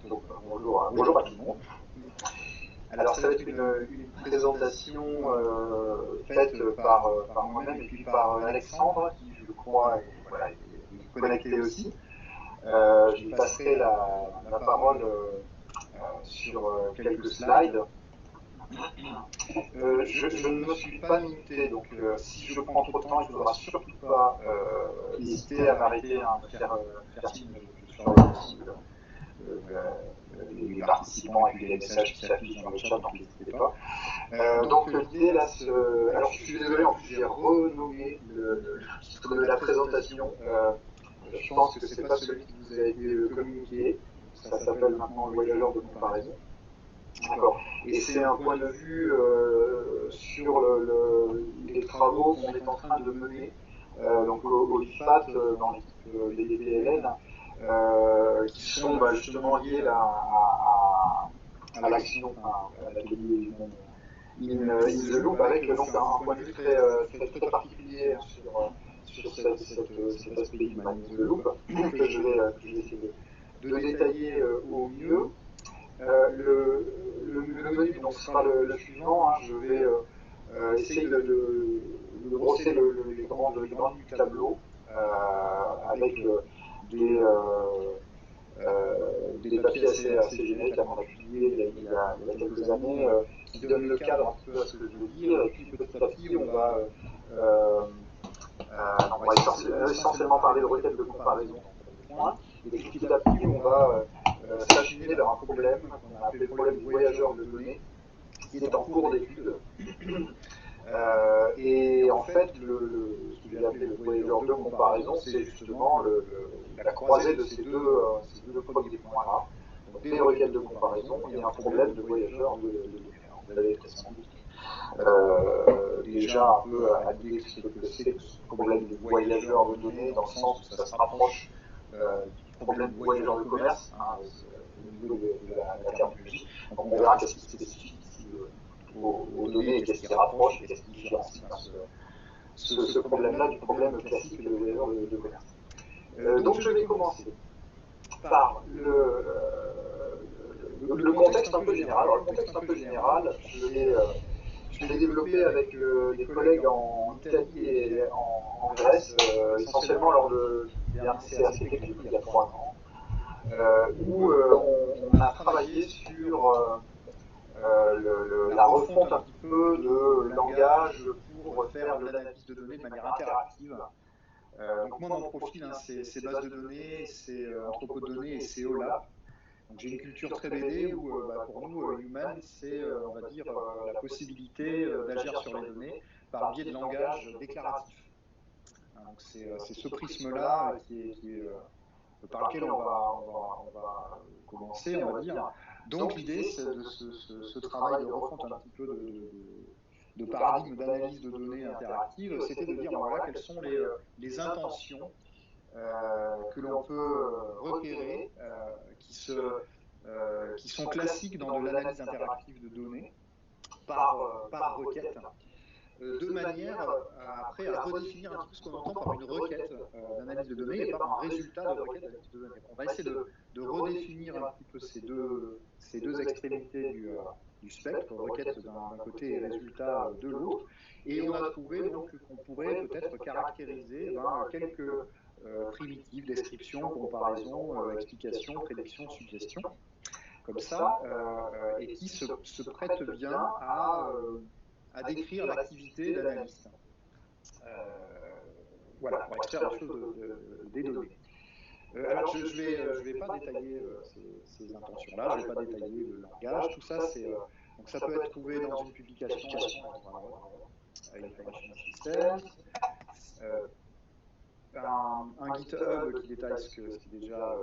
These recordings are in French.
Donc, bonjour à tout le monde. Alors, ça va être une présentation faite par moi-même et puis par Alexandre, qui, je crois, est connecté aussi. Je lui passerai la parole sur quelques slides. Je ne me suis pas muté, donc si je prends trop de temps, il ne faudra surtout pas hésiter à m'arrêter, à me faire signe. Je surveille aussi les participants et puis les messages qui s'affichent dans le chat, donc n'hésitez pas. Donc l'idée là, alors je suis désolé, en plus j'ai renommé le titre de la présentation. Je pense que c'est pas celui qui vous a été communiqué. Ça s'appelle maintenant le voyageur de comparaison. D'accord. Et c'est un point de vue sur les travaux qu'on est en train de mener donc au IFAT dans l'équipe BDPLN qui sont justement liés à l'action, à l'atelier in the Loop, avec donc un point de vue très particulier sur cet aspect Human in the Loop que je vais essayer de détailler au mieux. Le menu donc, sera le suivant. Je vais essayer de brosser les grandes lignes du tableau avec des papiers assez génériques à mon appuyé il y a quelques années qui donnent le cadre un petit peu à ce que je vais dire. Et puis petit à petit, on va essentiellement parler de requêtes de comparaison dans le point. Et puis petit à petit, on va s'acheminer vers un problème qu'on a appelé le problème du voyageur de données, qui est en cours d'étude. Et en fait, ce que j'ai appelé le voyageur de comparaison, c'est justement la croisée de ces deux premiers points-là. Donc des requêtes de comparaison et un problème de voyageur de données. Alors, vous avez sans doute déjà un peu à l'idée ce que c'est que ce problème de voyageur de données, dans le sens où ça se rapproche du problème de voyageur de commerce, au niveau de la terminologie. Donc on verra qu'est-ce qui est spécifique ici aux données et qu'est-ce qui rapproche et qu'est-ce qui différencie ce problème-là du problème classique de voyageur de commerce. Donc je vais commencer par le contexte un peu général. Alors le contexte un peu général, je l'ai développé avec des collègues en Italie et en Grèce, essentiellement lors du dernier CACP que j'ai pris il y a 3 ans, où on a travaillé sur la refonte un petit peu de langage pour faire de l'analyse de données de manière interactive. Donc moi, mon profil, c'est base de données, c'est entrepôt de données et c'est OLAP. Donc j'ai une culture très BD où pour nous, Human, c'est, on va dire, la possibilité d'agir sur les données par le biais de langage déclaratif. Donc c'est ce prisme-là par lequel on va commencer, on va dire. Donc l'idée, c'est de ce travail de refonte un petit peu de paradigme d'analyse de données interactives, c'était de dire, voilà, quelles sont les intentions que l'on peut repérer, qui sont classiques dans de l'analyse interactive de données par requête, de manière après à redéfinir un petit peu ce qu'on entend par une requête d'analyse de données et par un résultat de requête d'analyse de données. On va essayer de redéfinir un petit peu ces deux extrémités du spectre, requête d'un côté et résultat de l'autre, et on a trouvé donc qu'on pourrait peut-être caractériser quelques primitives, descriptions, comparaisons, explications, prédictions, suggestions, comme ça, et qui se prêtent bien à décrire l'activité d'analyste. Voilà, pour extraire les choses des données. Alors, je ne vais pas détailler ces intentions-là, je ne vais pas détailler le langage, tout ça, donc ça peut être trouvé dans une publication Information Systems, un GitHub qui détaille ce qui est déjà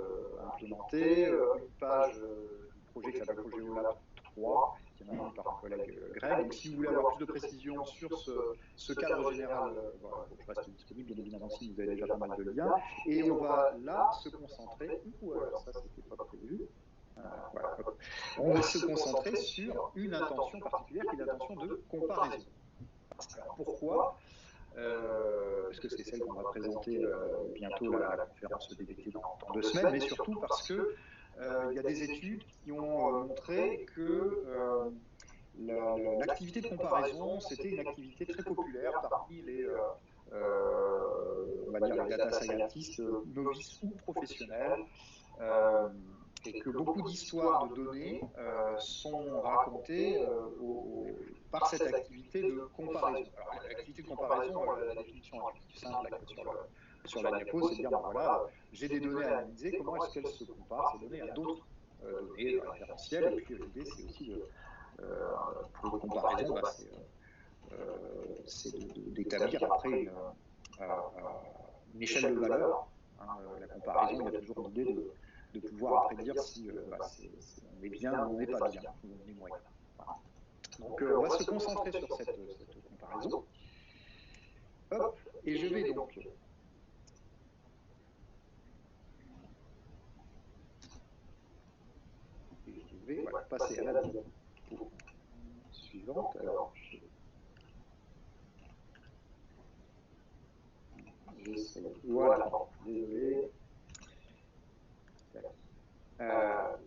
implémenté, une page du projet qui s'appelle Projet OLAP 3, qui est maintenu par un collègue Greg. Donc si vous voulez avoir plus de précisions sur ce cadre général, voilà, je reste disponible, bien évidemment, si vous avez déjà pas mal de liens. Et on va là se concentrer, ou alors ça c'était pas prévu, voilà, on va se concentrer sur une intention particulière qui est l'intention de comparaison. Alors pourquoi parce que c'est celle qu'on va présenter bientôt à la conférence DBT dans 2 semaines, mais surtout parce que il y a des études qui ont montré que l'activité de comparaison, c'était une activité très populaire parmi les, on va dire, les data scientists novices ou professionnels, et que beaucoup d'histoires de données sont racontées par cette activité de comparaison. Alors, l'activité de comparaison, la définition est toute simple là, sur la diapo, c'est de dire, ben voilà, j'ai des données à analyser, comment est-ce qu'elles se comparent, ces données, à d'autres données référentielles, et puis l'idée, c'est aussi pour une comparaison, bah, c'est d'établir après une échelle de valeur. Hein, la comparaison, il y a toujours l'idée de pouvoir après dire si on est bien ou on n'est pas bien, ou on est moyen. Voilà. Donc on va se concentrer sur cette comparaison. Hop, et je vais donc voilà, passer à la diapo suivante. Alors, voilà, désolé.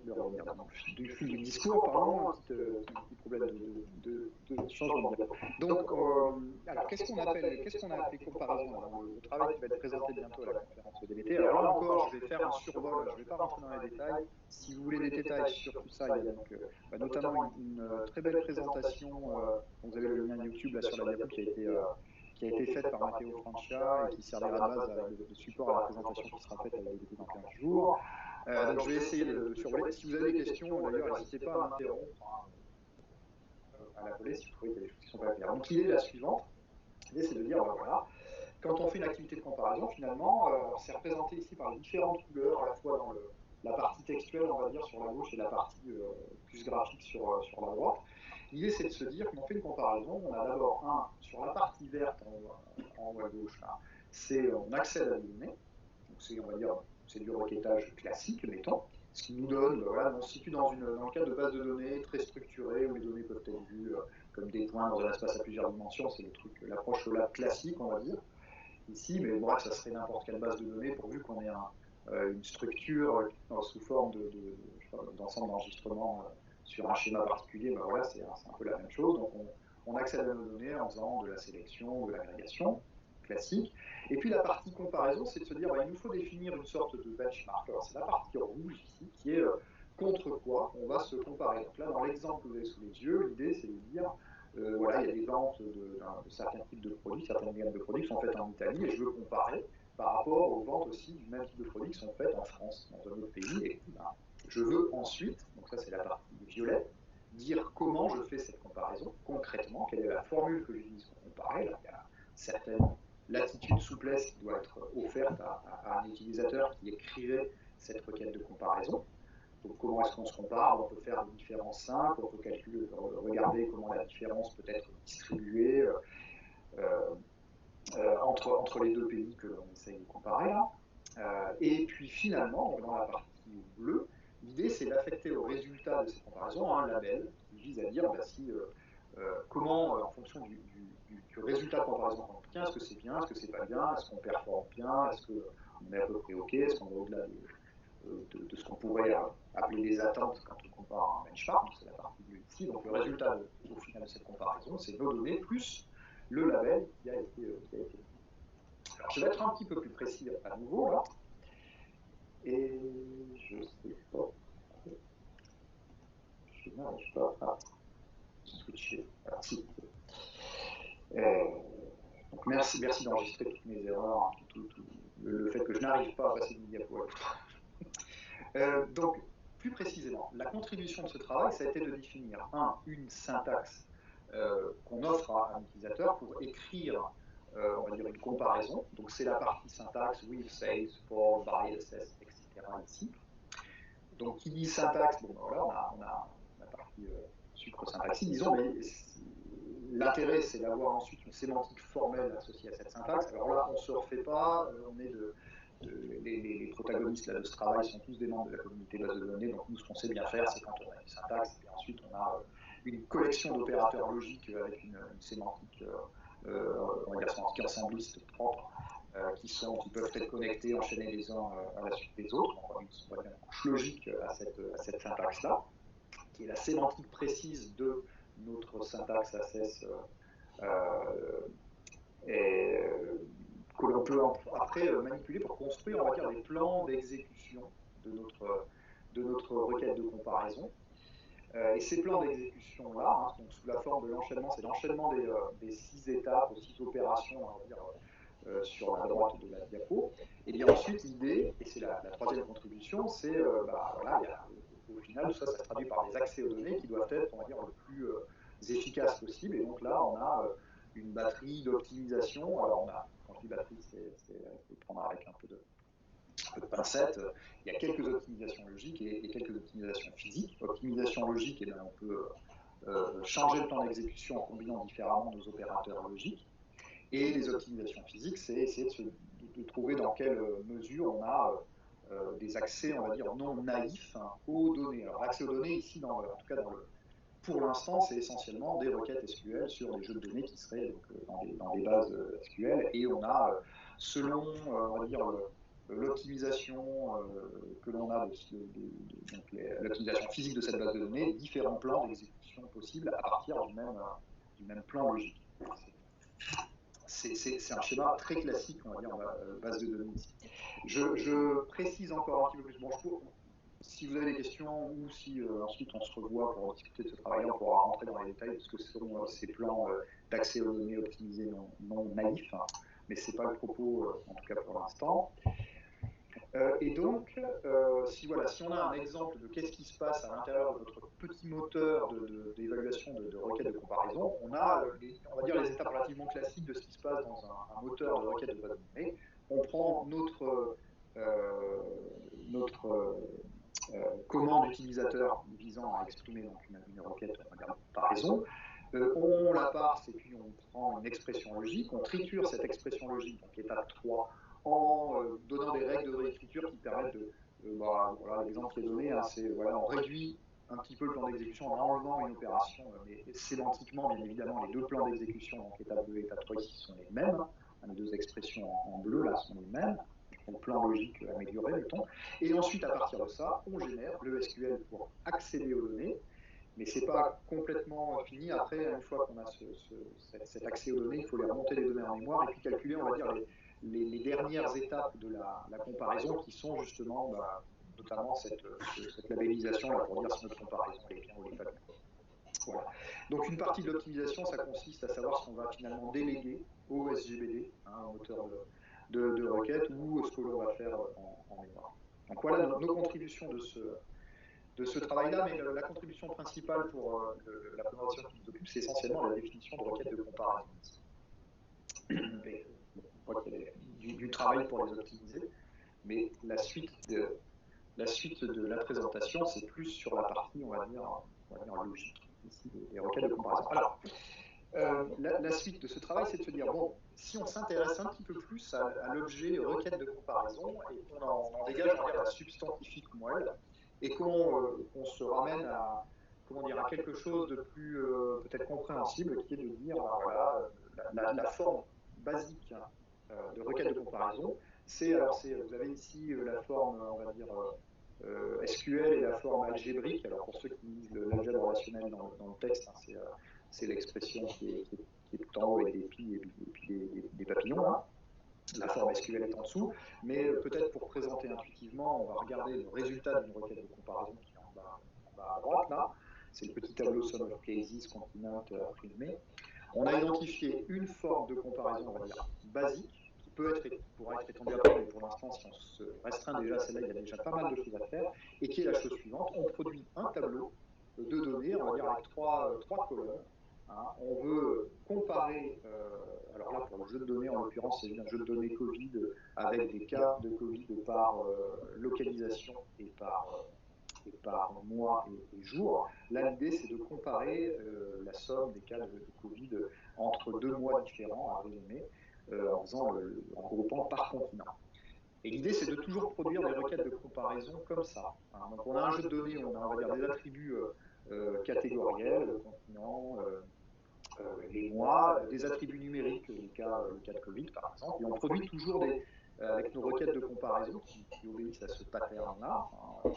De revenir dans le fil du discours, pardon, un petit problème de changement de diapo. Donc, alors, qu'est-ce qu'on a appelé comparaison dans le travail qui va être présenté bientôt à la conférence DBT? Alors là encore, je vais faire un survol, je ne vais pas rentrer dans les détails. Si vous voulez des détails sur tout ça, il y a donc notamment une très belle présentation, vous avez le lien YouTube là sur la diapo qui a été faite par Matteo Francia et qui servira de base de support à la présentation qui sera faite à DBT dans 15 jours. Donc je vais essayer de survoler. Si vous avez des questions, d'ailleurs, n'hésitez pas à m'interrompre à la volée si vous trouvez qu'il y a des choses qui ne sont pas claires. Donc l'idée est la suivante. L'idée, c'est de dire, ben voilà, quand on fait une activité de comparaison, finalement, alors c'est représenté ici par les différentes couleurs, à la fois dans la partie textuelle, on va dire, sur la gauche, et la partie plus graphique sur la droite. L'idée, c'est de se dire qu'on fait une comparaison. On a d'abord sur la partie verte en haut à gauche, là, c'est on accède à des données. Donc c'est, on va dire, c'est du requêtage classique, mettons, ce qui nous donne, voilà, on se situe dans le cadre de base de données très structurée, où les données peuvent être vues comme des points dans un espace à plusieurs dimensions, c'est le truc, l'approche OLAP classique, on va dire, ici, mais bref, ça serait n'importe quelle base de données, pourvu qu'on ait une structure sous forme d'ensemble d'enregistrements sur un schéma particulier, ben voilà, c'est un peu la même chose, donc on accède à nos données en faisant de la sélection, de l'agrégation, classique. Et puis la partie comparaison, c'est de se dire, il nous faut définir une sorte de benchmark. Alors c'est la partie rouge ici, qui est contre quoi on va se comparer. Donc là, dans l'exemple que vous avez sous les yeux, l'idée c'est de dire, voilà, il y a des ventes de certains types de produits, certaines gammes de produits qui sont faites en Italie, et je veux comparer par rapport aux ventes aussi du même type de produits qui sont faites en France, dans un autre pays. Et je veux ensuite, donc ça c'est la partie violette, dire comment je fais cette comparaison concrètement, quelle est la formule que j'utilise pour comparer. Là, il y a certaines latitude, souplesse qui doit être offerte à un utilisateur qui écrirait cette requête de comparaison. Donc comment est-ce qu'on se compare? On peut faire des différences simples, on peut calculer, regarder comment la différence peut être distribuée entre les deux pays que l'on essaye de comparer là. Et puis finalement, donc dans la partie bleue, l'idée c'est d'affecter au résultat de ces comparaisons un label qui vise à dire si comment, en fonction du résultat de comparaison qu'on obtient, est-ce que c'est bien, est-ce que c'est pas bien, est-ce qu'on performe bien, est-ce qu'on est à peu près OK, est-ce qu'on va au-delà de ce qu'on pourrait appeler des attentes quand on compare un benchmark, c'est la partie bleue ici. Donc le résultat au final de cette comparaison, c'est nos données plus le label qui a été mis. Alors je vais être un petit peu plus précis à nouveau là. Et je ne sais pas. Je n'arrive pas à switcher. Alors, si. Donc merci d'enregistrer toutes mes erreurs, hein, tout le fait que je n'arrive pas à passer d'une diapo à l'autre. Donc, plus précisément, la contribution de ce travail, ça a été de définir, une syntaxe qu'on offre à un utilisateur pour écrire, on va dire, une comparaison. Donc, c'est la partie syntaxe, with, sales, for, by, assess, etc. ici. Donc, qui dit syntaxe, bon, ben voilà, on a la partie sucre-syntaxique, disons, mais l'intérêt, c'est d'avoir ensuite une sémantique formelle associée à cette syntaxe. Alors là, on ne se refait pas, on est les protagonistes là, de ce travail sont tous des membres de la communauté base de données, donc nous, ce qu'on sait bien faire, c'est quand on a une syntaxe, et puis ensuite on a une collection d'opérateurs logiques avec une sémantique, on va dire sémantique ensembliste propre, qui peuvent être connectés, enchaînés les uns à la suite des autres. Donc, on va dire une couche logique à cette syntaxe-là, qui est la sémantique précise de notre syntaxe ACES et que l'on peut après manipuler pour construire, on va dire, des plans d'exécution de notre requête de comparaison. Et ces plans d'exécution-là, donc sous la forme de l'enchaînement, c'est l'enchaînement des 6 étapes, 6 opérations, on va dire, sur la droite de la diapo. Et bien ensuite, l'idée, et c'est la troisième contribution, c'est, voilà, au final, tout ça, ça se traduit par des accès aux données qui doivent être, on va dire, le plus efficaces possible. Et donc là, on a une batterie d'optimisation. Alors, quand je dis batterie, c'est prendre avec un peu de pincettes. Il y a quelques optimisations logiques et quelques optimisations physiques. Optimisation logique, eh bien, on peut changer le temps d'exécution en combinant différemment nos opérateurs logiques. Et les optimisations physiques, c'est essayer de trouver dans quelle mesure on a des accès, on va dire, non naïfs aux données. Alors l'accès aux données, ici, en tout cas pour l'instant, c'est essentiellement des requêtes SQL sur des jeux de données qui seraient donc, dans des bases SQL. Et on a, selon, on va dire, l'optimisation que l'on a, l'optimisation physique de cette base de données, différents plans d'exécution possibles à partir du même plan logique. C'est un schéma très classique, on va dire, en base de données ici. Je précise encore un petit peu plus. Bon, si vous avez des questions ou si ensuite on se revoit pour discuter de ce travail-là, on pourra rentrer dans les détails de ce que sont ces plans d'accès aux données optimisés non naïfs, mais ce n'est pas le propos, en tout cas pour l'instant. Et donc, si on a un exemple de qu'est-ce qui se passe à l'intérieur de notre petit moteur d'évaluation de requêtes de comparaison, on va dire les étapes relativement classiques de ce qui se passe dans un moteur de requête de base de données. On prend notre commande utilisateur visant à exprimer donc une requête de comparaison. On la parse et puis on prend une expression logique, on triture cette expression logique, donc étape 3, en donnant des règles de réécriture qui permettent de, voilà, l'exemple qui est donné, c'est voilà, on réduit un petit peu le plan d'exécution en enlevant une opération, mais sémantiquement, bien évidemment, les deux plans d'exécution, donc étape 2 et étape 3 ici, sont les mêmes, les deux expressions en bleu là sont les mêmes, donc plan logique amélioré, mettons, et ensuite à partir de ça, on génère le SQL pour accéder aux données. Mais ce n'est pas complètement fini. Après, une fois qu'on a cet accès aux données, il faut les remonter les données en mémoire et puis calculer, on va dire, les dernières étapes de la comparaison qui sont justement, notamment cette labellisation là, pour dire si notre comparaison est bien ou n'est pas bien. Voilà. Donc une partie de l'optimisation, ça consiste à savoir ce qu'on va finalement déléguer au SGBD, au moteur de requête, ou ce que l'on va faire en mémoire. Donc voilà nos contributions de ce travail-là, mais la contribution principale pour la présentation qui nous occupe, c'est essentiellement la définition de requêtes de comparaison. Et, on voit qu'il y a du travail pour les optimiser, mais la suite de la présentation, c'est plus sur la partie, on va dire logique, ici, des requêtes de comparaison. Alors, la suite de ce travail, c'est de se dire, bon, si on s'intéresse un petit peu plus à l'objet requête de comparaison, et qu'on en dégage, on va dire, la substantifique moelle, et qu'on se ramène à, à quelque chose de plus peut-être compréhensible, qui est de dire, voilà, la forme basique de requête de comparaison, vous avez ici la forme, on va dire, SQL et la forme algébrique. Alors pour ceux qui lisent l'algèbre relationnelle dans le texte, c'est l'expression qui est tout en haut avec des pies et puis des papillons. Hein. La forme SQL est en dessous, mais peut-être pour présenter intuitivement, on va regarder le résultat d'une requête de comparaison qui est en bas à droite, là. C'est le petit tableau Sum of Cases, Continent, Prismé. On a identifié une forme de comparaison, on va dire, basique, qui pourra être étendue après, mais pour l'instant, si on se restreint déjà à celle-là, il y a déjà pas mal de choses à faire, et qui est la chose suivante. On produit un tableau de données, on va dire avec trois colonnes. Hein, on veut comparer, alors là pour le jeu de données en l'occurrence c'est un jeu de données Covid avec des cas de Covid par localisation et par mois et jours. Là l'idée c'est de comparer la somme des cas de Covid entre 2 mois différents, avril et mai, en groupant par continent. Et l'idée, c'est de toujours produire des requêtes de comparaison comme ça. Hein. Donc, on a un jeu de données, on va dire, des attributs catégoriels, continent, les mois, des attributs numériques, le cas de Covid par exemple, et on produit toujours avec nos requêtes de comparaison qui obéissent à ce pattern-là, hein,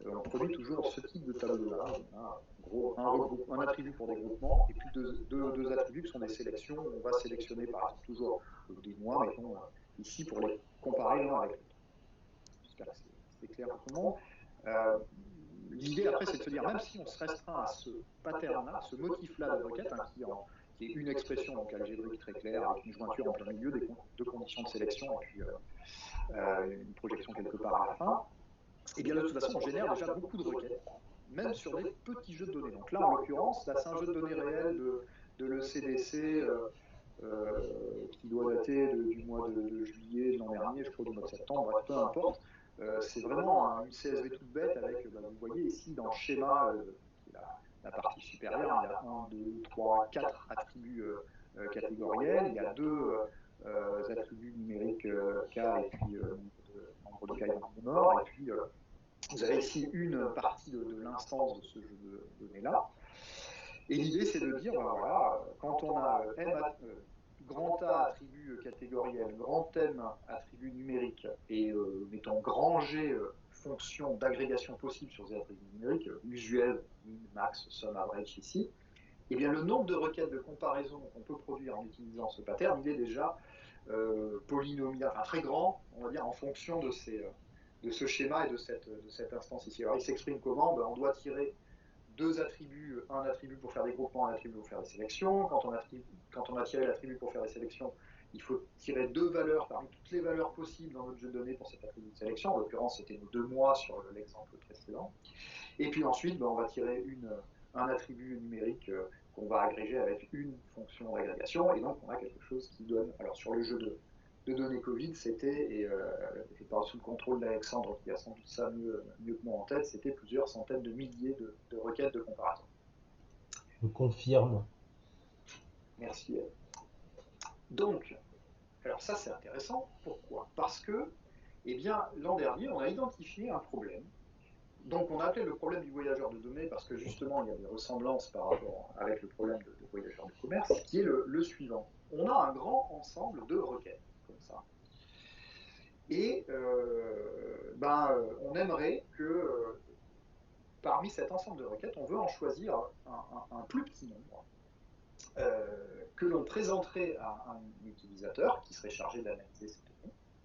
on produit toujours ce type de tableau-là. On a en gros un attribut pour des groupements et puis deux attributs qui sont des sélections. On va sélectionner par exemple toujours des mois, mettons ici pour les comparer l'un avec l'autre. J'espère que c'est clair pour tout le monde. L'idée après, c'est de se dire, même si on se restreint à ce pattern-là, ce motif-là de requête, hein, qui est une expression donc algébrique très claire, avec une jointure en plein milieu, deux conditions de sélection et puis une projection quelque part à la fin, et bien de toute façon, on génère déjà beaucoup de requêtes, même sur des petits jeux de données. Donc là, en l'occurrence, c'est un jeu de données réel de l'ECDC qui doit dater du mois de juillet de l'an dernier, je crois, du mois de septembre, bref, peu importe. C'est vraiment une CSV toute bête avec, vous voyez ici dans le schéma, qui est la partie supérieure, il y a 1, 2, 3, 4 attributs catégoriels, il y a deux attributs numériques K et puis nombre de K et nombre de morts, et puis vous avez ici une partie de l'instance de ce jeu de données-là. Et l'idée, c'est de dire, ben voilà, quand on a grand A attribut catégoriel, grand M attribut numérique, et mettons grand G fonction d'agrégation possible sur ces attributs numériques, usuel, min, max, sum, average ici, et bien le nombre de requêtes de comparaison qu'on peut produire en utilisant ce pattern, il est déjà polynomial, enfin très grand, on va dire, en fonction de ce schéma et de cette instance ici. Alors il s'exprime comment? Ben, on doit tirer deux attributs, un attribut pour faire des groupements, un attribut pour faire des sélections. Quand on a tiré l'attribut pour faire des sélections, il faut tirer deux valeurs parmi toutes les valeurs possibles dans notre jeu de données pour cet attribut de sélection. En l'occurrence, c'était nos 2 mois sur l'exemple précédent. Et puis ensuite, ben, on va tirer un attribut numérique qu'on va agréger avec une fonction d'agrégation. Et donc, on a quelque chose qui donne... Alors, sur le jeu de données Covid, c'était, et sous le contrôle d'Alexandre, qui a sans doute ça mieux que moi en tête, c'était plusieurs centaines de milliers de requêtes de comparaison. Je confirme. Merci. Donc, alors ça c'est intéressant. Pourquoi? Parce que, eh bien, l'an dernier, on a identifié un problème. Donc, on a appelé le problème du voyageur de données parce que justement, il y a des ressemblances par rapport avec le problème de voyageur de commerce, qui est le suivant. On a un grand ensemble de requêtes, comme ça. Et on aimerait que parmi cet ensemble de requêtes, on veut en choisir un plus petit nombre que l'on présenterait à un utilisateur qui serait chargé d'analyser ces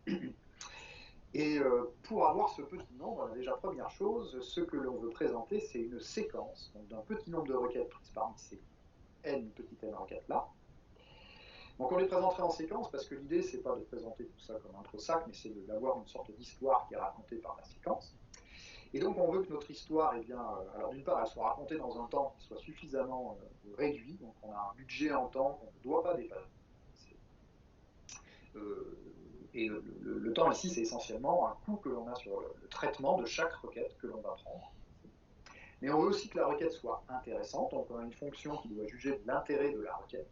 données. Et pour avoir ce petit nombre, déjà première chose, ce que l'on veut présenter, c'est une séquence d'un petit nombre de requêtes prises parmi ces n petites n requêtes là. Donc on les présenterait en séquence parce que l'idée c'est pas de présenter tout ça comme un trop-sac, mais c'est d'avoir une sorte d'histoire qui est racontée par la séquence. Et donc on veut que notre histoire, eh bien, alors d'une part, elle soit racontée dans un temps qui soit suffisamment réduit, donc on a un budget en temps qu'on ne doit pas dépasser. Et le temps ici, c'est essentiellement un coût que l'on a sur le traitement de chaque requête que l'on va prendre. Mais on veut aussi que la requête soit intéressante, donc on a une fonction qui doit juger de l'intérêt de la requête.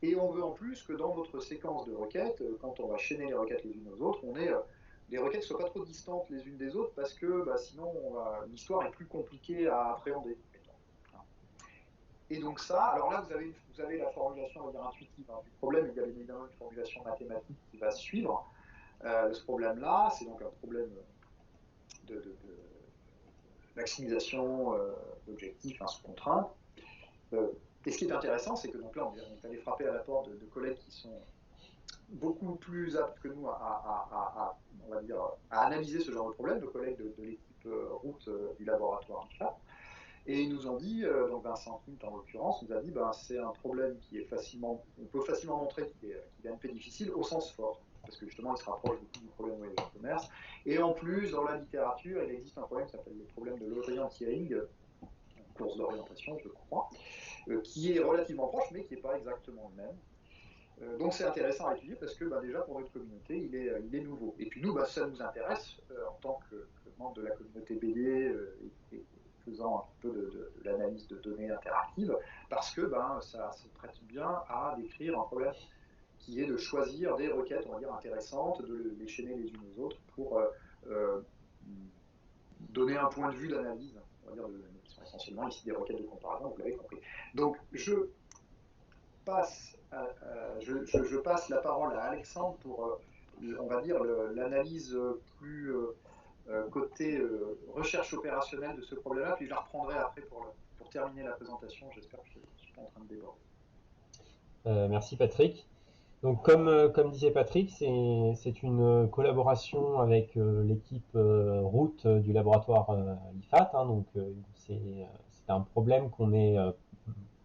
Et on veut en plus que dans notre séquence de requêtes, quand on va chaîner les requêtes les unes aux autres, on ait les requêtes ne soient pas trop distantes les unes des autres parce que sinon l'histoire est plus compliquée à appréhender. Et donc ça, alors là vous avez la formulation, on va dire, intuitive du problème, il y a évidemment une formulation mathématique qui va suivre de ce problème-là, c'est donc un problème de maximisation d'objectifs sous contrainte. Et ce qui est intéressant, c'est que donc là on est allé frapper à la porte de collègues qui sont beaucoup plus aptes que nous on va dire, à analyser ce genre de problème, nos collègues de l'équipe route du laboratoire IFA. Et ils nous ont dit, donc Vincent Quint en l'occurrence, nous a dit c'est un problème qui est on peut facilement montrer qu'il est un peu difficile au sens fort, parce que justement il se rapproche beaucoup du problème du commerce. Et en plus, dans la littérature, il existe un problème qui s'appelle le problème de l'orienteering, course d'orientation, je crois, qui est relativement proche, mais qui n'est pas exactement le même. Donc c'est intéressant à étudier parce que déjà pour notre communauté, il est nouveau. Et puis nous, ça nous intéresse en tant que membre de la communauté BD et faisant un peu de l'analyse de données interactives, parce que ça se prête bien à décrire un problème qui est de choisir des requêtes, on va dire, intéressantes, de les chaîner les unes aux autres pour donner un point de vue d'analyse, on va dire, qui sont essentiellement ici des requêtes de comparaison, vous l'avez compris. Donc je passe la parole à Alexandre pour, on va dire, l'analyse plus côté recherche opérationnelle de ce problème-là, puis je la reprendrai après pour terminer la présentation. J'espère que je ne suis pas en train de déborder. Merci Patrick. Donc comme disait Patrick, c'est une collaboration avec l'équipe route du laboratoire l'IFAT. Hein, donc c'est un problème qu'on est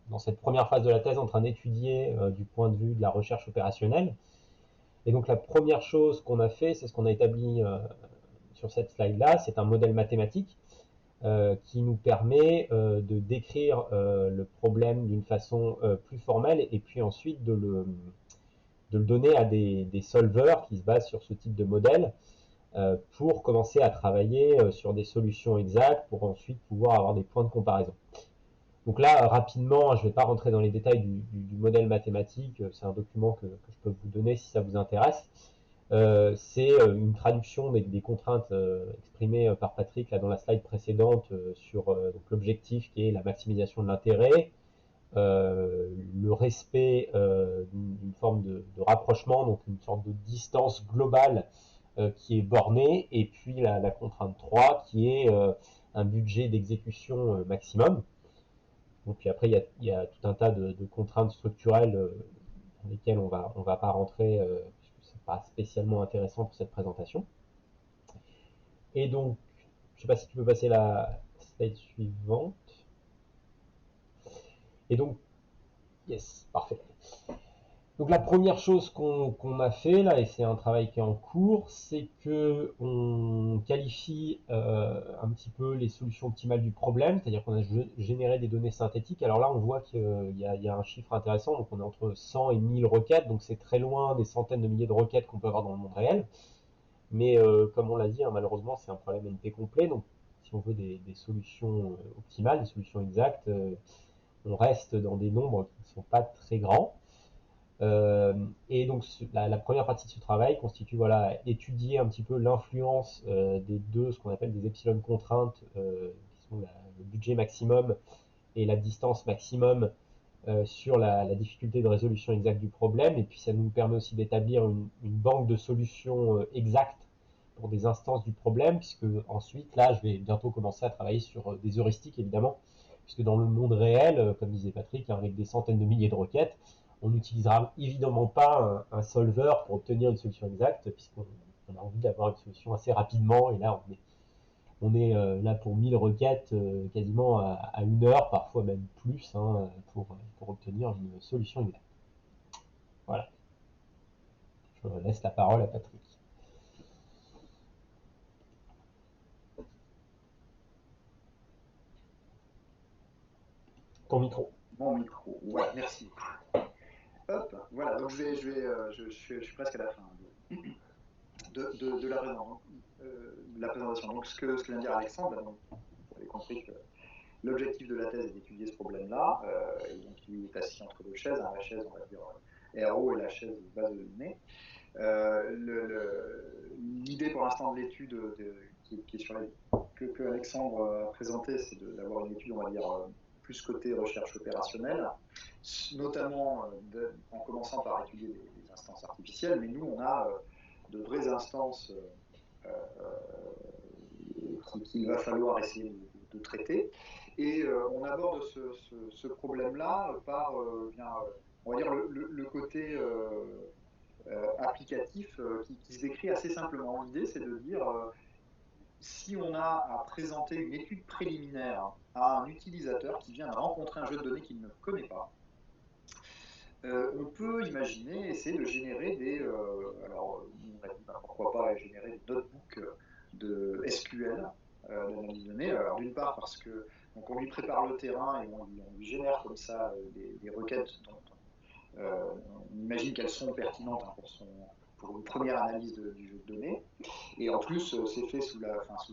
dans cette première phase de la thèse en train d'étudier du point de vue de la recherche opérationnelle. Et donc la première chose qu'on a fait, c'est ce qu'on a établi sur cette slide-là, c'est un modèle mathématique qui nous permet de décrire le problème d'une façon plus formelle et puis ensuite de le donner à des solvers qui se basent sur ce type de modèle pour commencer à travailler sur des solutions exactes pour ensuite pouvoir avoir des points de comparaison. Donc là, rapidement, je ne vais pas rentrer dans les détails du modèle mathématique, c'est un document que je peux vous donner si ça vous intéresse. C'est une traduction des contraintes exprimées par Patrick là, dans la slide précédente sur l'objectif qui est la maximisation de l'intérêt, le respect d'une forme de rapprochement, donc une sorte de distance globale qui est bornée, et puis la contrainte 3 qui est un budget d'exécution maximum. Donc puis après il y a tout un tas de contraintes structurelles dans lesquelles on va pas rentrer puisque c'est pas spécialement intéressant pour cette présentation. Et donc je sais pas si tu peux passer la slide suivante. Et donc yes, parfait. Donc la première chose qu'on a fait là, et c'est un travail qui est en cours, c'est que on qualifie un petit peu les solutions optimales du problème, c'est-à-dire qu'on a généré des données synthétiques. Alors là, on voit qu'il y a un chiffre intéressant, donc on est entre 100 et 1000 requêtes, donc c'est très loin des centaines de milliers de requêtes qu'on peut avoir dans le monde réel. Mais comme on l'a dit, hein, malheureusement, c'est un problème NP complet, donc si on veut des solutions optimales, des solutions exactes, on reste dans des nombres qui ne sont pas très grands. Et donc la première partie de ce travail constitue étudier un petit peu l'influence des deux, ce qu'on appelle des epsilon contraintes, qui sont le budget maximum et la distance maximum sur la difficulté de résolution exacte du problème. Et puis ça nous permet aussi d'établir une banque de solutions exactes pour des instances du problème, puisque ensuite là je vais bientôt commencer à travailler sur des heuristiques évidemment, puisque dans le monde réel, comme disait Patrick, hein, avec des centaines de milliers de requêtes, on n'utilisera évidemment pas un solver pour obtenir une solution exacte, puisqu'on a envie d'avoir une solution assez rapidement, et là on est là pour 1000 requêtes quasiment à 1 heure, parfois même plus, hein, pour obtenir une solution exacte. Voilà. Je laisse la parole à Patrick. Ton micro. Mon micro, ouais, merci. Hop, voilà, donc je suis presque à la fin de la présentation. Donc ce que vient de dire Alexandre, donc, vous avez compris que l'objectif de la thèse est d'étudier ce problème-là, et donc il est assis entre deux chaises, hein, la chaise, on va dire, RO et la chaise base de données. L'idée pour l'instant de l'étude qui est sur que Alexandre a présenté, c'est d'avoir une étude, on va dire, plus côté recherche opérationnelle, notamment en commençant par étudier des instances artificielles, mais nous, on a de vraies instances qu'il va falloir essayer de traiter. Et on aborde ce problème-là par, on va dire, le côté applicatif qui se décrit assez simplement. L'idée, c'est de dire, si on a à présenter une étude préliminaire à un utilisateur qui vient de rencontrer un jeu de données qu'il ne connaît pas, on peut imaginer, essayer de générer alors on a dit pourquoi pas générer des notebooks de SQL, d'analyse de données. Alors d'une part parce que donc on lui prépare le terrain et on lui génère comme ça des requêtes dont on imagine qu'elles sont pertinentes pour une première analyse du jeu de données. Et en plus, c'est fait sous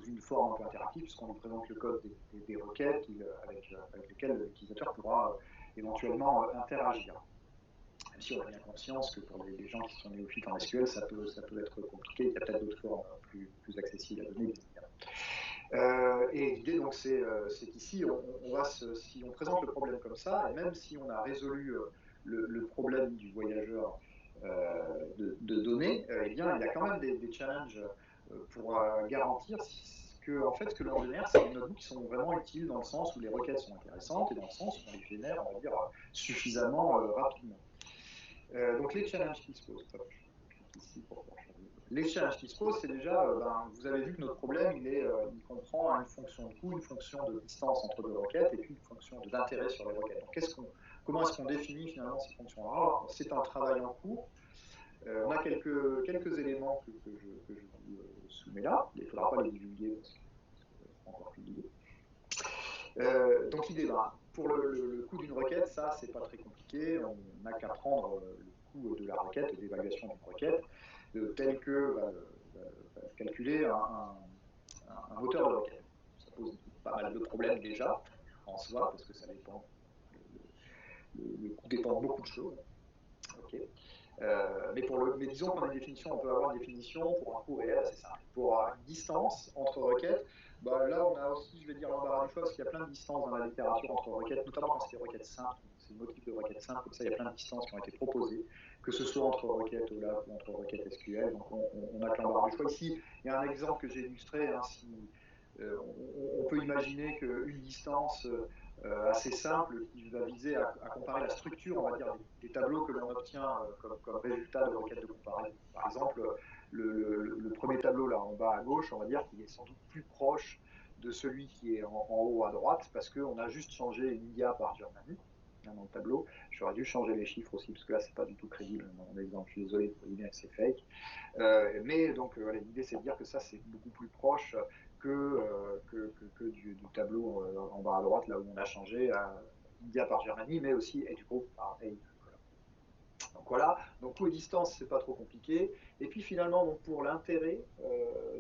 une forme un peu interactive, puisqu'on lui présente le code des requêtes avec lesquelles l'utilisateur pourra éventuellement interagir. Même si on a bien conscience que pour les gens qui sont néophytes en SQL, ça peut être compliqué, il y a peut-être d'autres formes plus accessibles à donner, et l'idée, donc, c'est qu'ici, si on présente le problème comme ça, et même si on a résolu le problème du voyageur de données, eh bien, il y a quand même des challenges pour garantir que, en fait, ce que l'on génère, c'est des notebooks qui sont vraiment utiles dans le sens où les requêtes sont intéressantes et dans le sens où on les génère, on va dire, suffisamment rapidement. Donc les challenges qui se posent, hop, je clique ici pour pouvoir changer. Les challenges qui se posent, c'est déjà, vous avez vu que notre problème, il comprend une fonction de coût, une fonction de distance entre deux requêtes et puis une fonction d'intérêt sur les requêtes. Donc comment est-ce qu'on définit finalement ces fonctions-là? Alors, c'est un travail en cours. On a quelques éléments que je vous soumets là. Il ne faudra pas les divulguer parce que c'est encore publié. Donc l'idée, pour le coût d'une requête, ça, c'est pas très compliqué. On n'a qu'à prendre le coût de la requête, d'évaluation d'une requête, tel que calculer un moteur de requête. Ça pose pas mal de problèmes déjà, en soi, parce que ça dépend, le coût dépend de beaucoup de choses. Okay. Mais disons qu'on a une définition, on peut avoir une définition pour un coût réel assez simple. Pour une distance entre requêtes, là on a aussi, je vais dire, l'embarras du choix, parce qu'il y a plein de distances dans la littérature entre requêtes, notamment quand c'est des requêtes simples, c'est le motif de requêtes simples, comme ça il y a plein de distances qui ont été proposées, que ce soit entre requêtes OLAP ou entre requêtes SQL, donc on a que l'embarras du choix. Ici, il y a un exemple que j'ai illustré, on peut imaginer qu'une distance assez simple qui va viser à comparer la structure, on va dire, des tableaux que l'on obtient comme résultat de requêtes de comparaison. Par exemple, le premier tableau là en bas à gauche, on va dire qu'il est sans doute plus proche de celui qui est en haut à droite parce qu'on a juste changé India par Germany dans le tableau. J'aurais dû changer les chiffres aussi parce que là c'est pas du tout crédible dans l'exemple. Je suis désolé pour dire que c'est fake. Mais donc l'idée c'est de dire que ça c'est beaucoup plus proche que du tableau en bas à droite, là où on a changé India par Germany, mais aussi Age Group par Age. Donc voilà, donc coût et distance, c'est pas trop compliqué. Et puis finalement, donc pour l'intérêt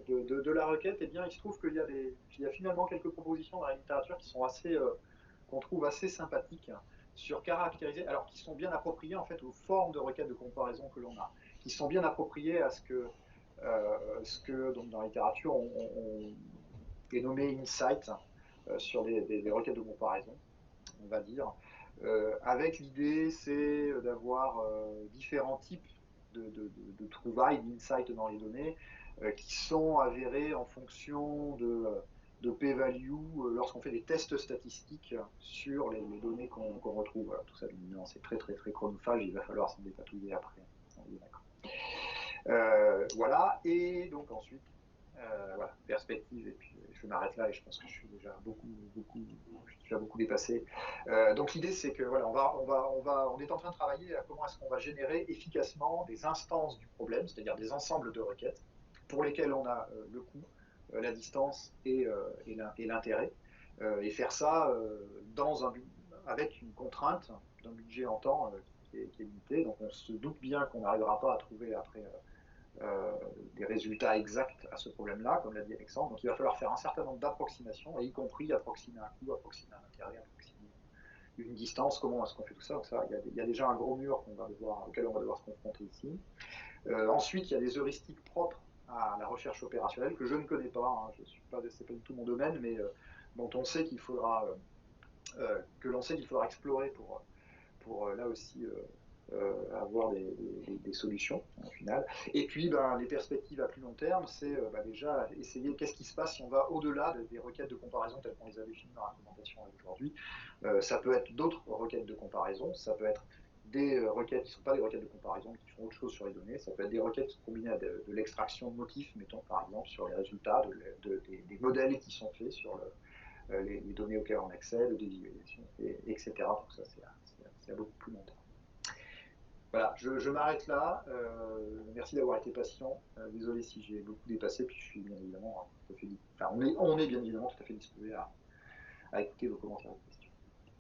de la requête, eh bien, il se trouve qu'il y a finalement quelques propositions dans la littérature qui sont qu'on trouve assez sympathiques sur caractériser, alors qui sont bien appropriées en fait aux formes de requêtes de comparaison que l'on a, qui sont bien appropriées à ce que donc dans la littérature on est nommé insight sur des requêtes de comparaison, on va dire. Avec l'idée, c'est d'avoir différents types de trouvailles, d'insights dans les données, qui sont avérés en fonction de p-value lorsqu'on fait des tests statistiques sur les données qu'on retrouve. Voilà, tout ça, évidemment, c'est très très très chronophage, il va falloir s'en dépatouiller après. Voilà, et donc ensuite, voilà, perspective, et puis je m'arrête là, et je pense que je suis déjà beaucoup dépassé. Donc l'idée, c'est que voilà, on est en train de travailler à comment est-ce qu'on va générer efficacement des instances du problème, c'est-à-dire des ensembles de requêtes, pour lesquelles on a le coût, la distance et l'intérêt, et faire ça avec une contrainte d'un budget en temps qui est limité. Donc on se doute bien qu'on n'arrivera pas à trouver après des résultats exacts à ce problème-là, comme l'a dit Alexandre. Donc il va falloir faire un certain nombre d'approximations, et y compris approximer un coût, approximer un intérêt, approximer une distance. Comment est-ce qu'on fait tout ça? Donc ça, il y a déjà un gros mur auquel on va devoir se confronter ici. Ensuite, il y a des heuristiques propres à la recherche opérationnelle que je ne connais pas. Hein, c'est pas du tout mon domaine, mais dont on sait qu'il faudra explorer pour là aussi avoir des solutions au final. Et puis les perspectives à plus long terme, c'est déjà essayer qu'est-ce qui se passe si on va au-delà des requêtes de comparaison telles qu'on les a définies dans l'implémentation aujourd'hui. Ça peut être d'autres requêtes de comparaison, ça peut être des requêtes qui ne sont pas des requêtes de comparaison, mais qui font autre chose sur les données, ça peut être des requêtes combinées à de l'extraction de motifs, mettons par exemple sur les résultats des modèles qui sont faits sur les données auxquelles on accède, des visualisations, etc. Donc ça, c'est à beaucoup plus long terme. Voilà, je m'arrête là. Merci d'avoir été patient. Désolé si j'ai beaucoup dépassé, puis je suis bien évidemment tout à fait, on est bien évidemment tout à fait disposé à écouter vos commentaires.